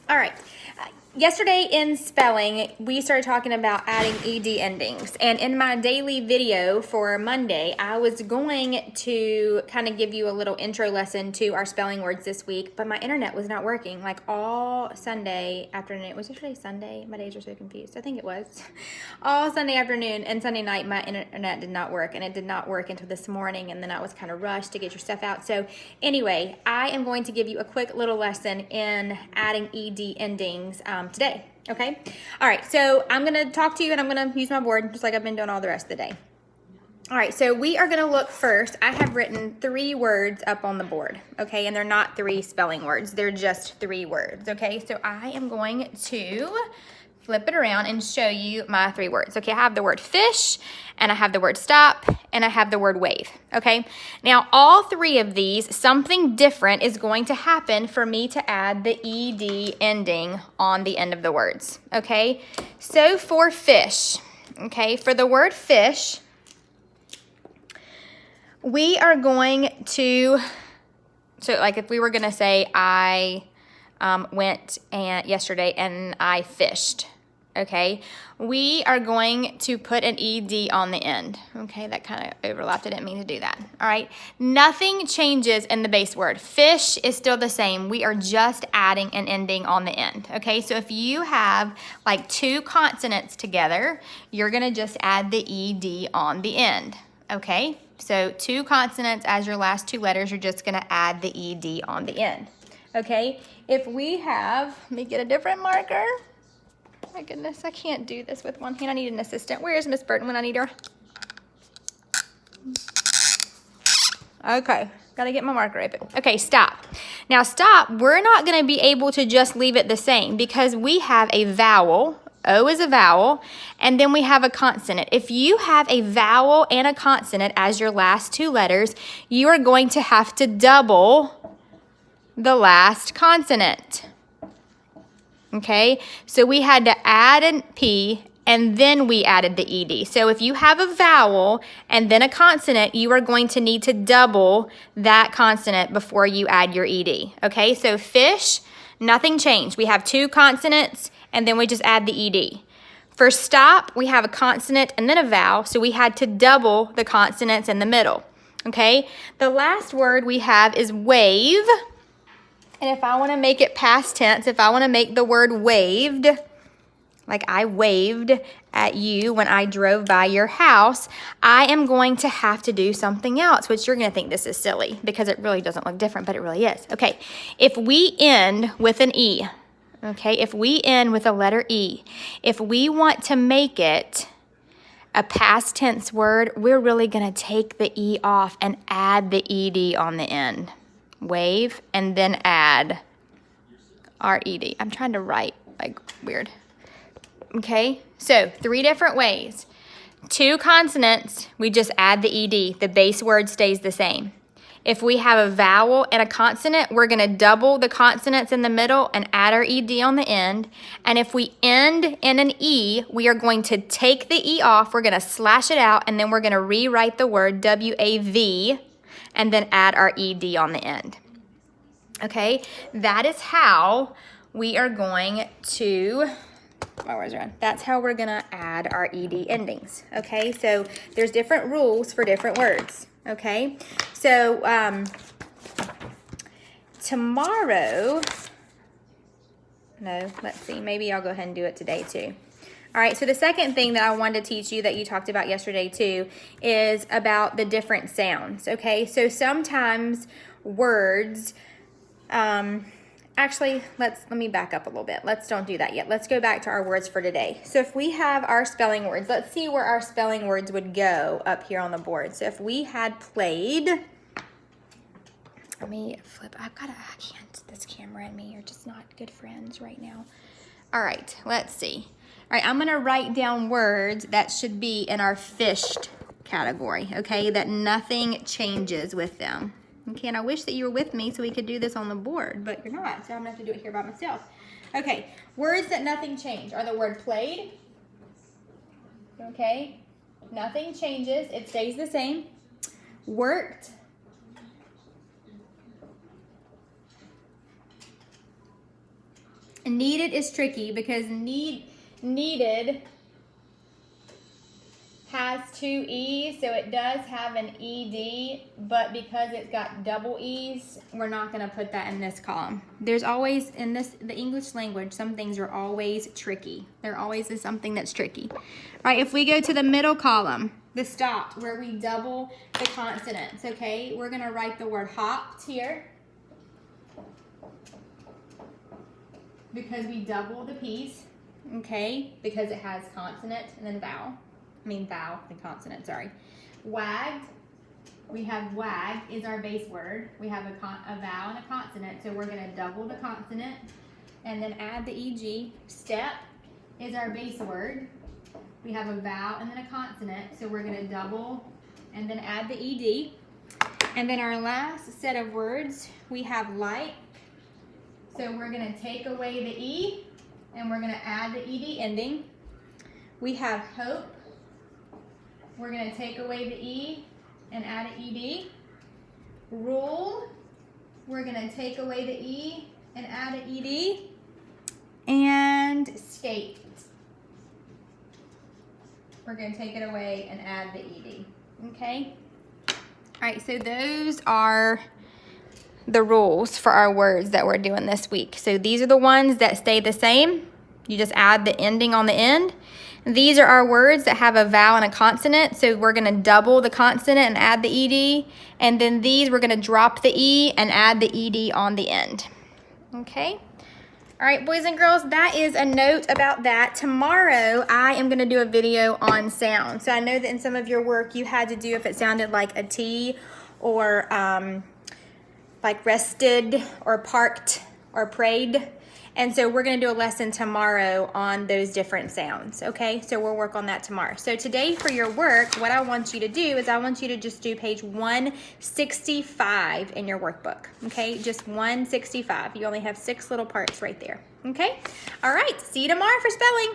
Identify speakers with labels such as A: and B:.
A: All right. Yesterday in spelling, we started talking about adding ed endings. And in my daily video for Monday, I was going to kind of give you a little intro lesson to our spelling words this week, but my internet was not working like all Sunday afternoon. Was yesterday Sunday? My days are so confused. I think it was. All Sunday afternoon and Sunday night, my internet did not work, and it did not work until this morning, and then I was kind of rushed to get your stuff out. So anyway, I am going to give you a quick little lesson in adding ed endings today. Okay. All right. So I'm going to talk to you and I'm going to use my board just like I've been doing all the rest of the day. All right. So we are going to look first. I have written 3 words up on the board. Okay. And they're not 3 spelling words. They're just 3 words. Okay. So I am going to flip it around and show you my 3 words. Okay, I have the word fish, and I have the word stop, and I have the word wave. Okay, now all 3 of these, something different is going to happen for me to add the ed ending on the end of the words. Okay, so for fish, okay, for the word fish, we are going to, so like if we were going to say I went yesterday and I fished. Okay, we are going to put an ed on the end. Okay, that kind of overlapped. I didn't mean to do that. All right, nothing changes in the base word. Fish is still the same. We are just adding an ending on the end. Okay, so if you have like 2 consonants together, you're going to just add the ed on the end. Okay, so 2 consonants as your last 2 letters, you're just going to add the ed on the end. Okay, if we have, let me get a different marker. My goodness, I can't do this with one hand. I need an assistant. Where is Miss Burton when I need her? Okay, gotta get my marker open. Okay, stop. Now stop, we're not gonna be able to just leave it the same because we have a vowel. O is a vowel, and then we have a consonant. If you have a vowel and a consonant as your last 2 letters, you are going to have to double the last consonant. Okay, so we had to add an P and then we added the ed. So if you have a vowel and then a consonant, you are going to need to double that consonant before you add your ed. Okay, so fish, nothing changed. We have 2 consonants and then we just add the ed. For stop, we have a consonant and then a vowel, so we had to double the consonants in the middle. Okay, the last word we have is wave. And if I want to make it past tense, if I want to make the word waved, like I waved at you when I drove by your house, I am going to have to do something else, which you're going to think this is silly because it really doesn't look different, but it really is. Okay, if we end with an E, okay, if we end with a letter E, if we want to make it a past tense word, we're really going to take the E off and add the ed on the end. Wave, and then add our ed. I'm trying to write like weird. Okay, so 3 different ways. 2 consonants, we just add the ed. The base word stays the same. If we have a vowel and a consonant, we're going to double the consonants in the middle and add our ed on the end. And if we end in an E, we are going to take the E off, we're going to slash it out, and then we're going to rewrite the word W-A-V, and then add our ed on the end. Okay, that is how we are going to, my words are on. That's how we're gonna add our ed endings. Okay, so there's different rules for different words. Okay, so tomorrow, no, let's see, maybe I'll go ahead and do it today too. All right, so the second thing that I wanted to teach you that you talked about yesterday too is about the different sounds, okay? So sometimes words, actually, let me back up a little bit. Let's don't do that yet. Let's go back to our words for today. So if we have our spelling words, let's see where our spelling words would go up here on the board. So if we had played, let me flip, I can't, this camera and me are just not good friends right now. All right, let's see. All right, I'm gonna write down words that should be in our fished category, okay, that nothing changes with them. Okay, and I wish that you were with me so we could do this on the board, but you're not, so I'm gonna have to do it here by myself. Okay, words that nothing changed are the word played, okay, nothing changes, it stays the same. Worked, Needed is tricky because needed has two E's, so it does have an ED, but because it's got double E's, we're not gonna put that in this column. There's always, in the English language, some things are always tricky. There always is something that's tricky. All right, if we go to the middle column, the stop, where we double the consonants, okay? We're gonna write the word hopped here because we double the P's, okay? Because it has consonant and then vowel. Vowel and consonant, sorry. Wagged, we have wag is our base word. We have a vowel and a consonant, so we're gonna double the consonant and then add the EG. Step is our base word. We have a vowel and then a consonant, so we're gonna double and then add the ED. And then our last set of words, we have light. So we're gonna take away the E and we're gonna add the ED ending. We have hope. We're going to take away the E and add an ED. Rule, we're going to take away the E and add an ED. And skate, we're going to take it away and add the ED. Okay? All right, so those are the rules for our words that we're doing this week. So these are the ones that stay the same. You just add the ending on the end. These are our words that have a vowel and a consonant, so we're going to double the consonant and add the ED. And then these, we're going to drop the E and add the ED on the end. Okay? All right, boys and girls, that is a note about that. Tomorrow, I am going to do a video on sound. So I know that in some of your work, you had to do if it sounded like a T or like rested or parked or prayed. And so we're going to do a lesson tomorrow on those different sounds, okay? So we'll work on that tomorrow. So today for your work, what I want you to do is I want you to just do page 165 in your workbook, okay? Just 165. You only have 6 little parts right there, okay? All right, see you tomorrow for spelling.